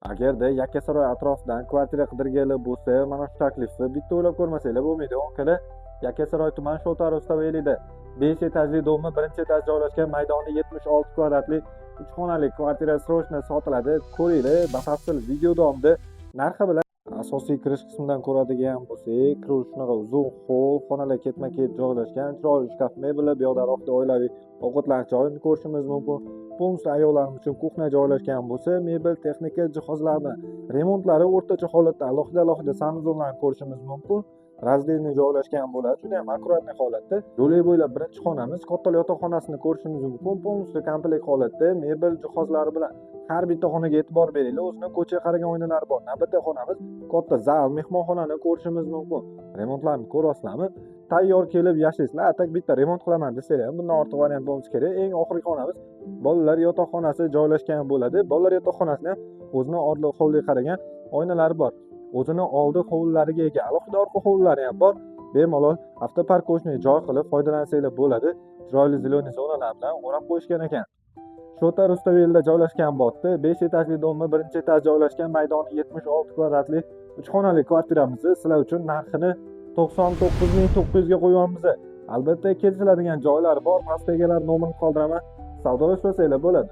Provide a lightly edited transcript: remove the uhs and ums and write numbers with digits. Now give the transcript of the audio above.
Agarda Yakkasaroy atrofidan kvartira qidirganlar bo'lsa, mana shu taklifni bitta o'ylab ko'rmasanglar bo'lmaydi. O'nkada Yakkasaroy tuman Shota Rustaveli'da 5 etajli domni birinchi etaj joylashgan, maydoni 76 kvadratli 3 xonali kvartira srochna sotiladi. Ko'ringlar, batafsil video davomida narxi bilan asosiy kirish qismidan ko'radigan bo'lsak, kirish shunaqa uzun hol, xonalar ketma-ket joylashgan, chiroyli shkaf mebellar, bu yoqda alohida oilaviy ovqatlanish joyini ko'rishimiz mumkin. Полностью ayollarimiz uchun kuxna joylashgan bo'lsa, mebel, texnika jihozlarni remontlari o'rtacha holatda alohida sanuzonlarni ko'rishimiz mumkin. Razdelniy joylashgan bo'ladi, juda ham akkuratniy holatda. Yo'lak bo'ylab birinchi xonamiz, katta yotoqxonasini ko'rishimiz mumkin. Полностью komplekt holatda mebel jihozlari bilan har bitta xonaga e'tibor beringlar. O'zini ko'chaga qaragan oynalar bor. Navbatdagi xonamiz katta zal, mehmonxonani ko'rishimiz mumkin. Remontlarni ko'rasizlarmi? Tayyor kelib yashaysizlar, atak bitta remont qilaman desalar ham bundan ortiq variant bo'lmasa kerak. Eng oxirgi xonamiz bolalar yotoqxonasi joylashgan bo'ladi. Bolalar yotoqxonasida ham o'zini orqa hovliga qaragan oynalari bor. O'zini oldi hovlilariga ega, alohida orqa hovlilari ham bor. Bemalol avtoparkovniy joy qilib foydalansanglar bo'ladi. Chiroyli zeleniy zonalar bilan o'rab qo'yishgan ekan. Shota Rustaveli'da joylashgan botda 5 etajli domni birinchi etaj joylashgan, maydoni 76 kvadratli 3 xonali kvartiramizni sizlar uchun narxini 99.900 ga qo'yamiz. Albatta kelishiladigan joylari bor. Pastda egalar nomerini qoldiraman. Savdolashsanglar bo'ladi.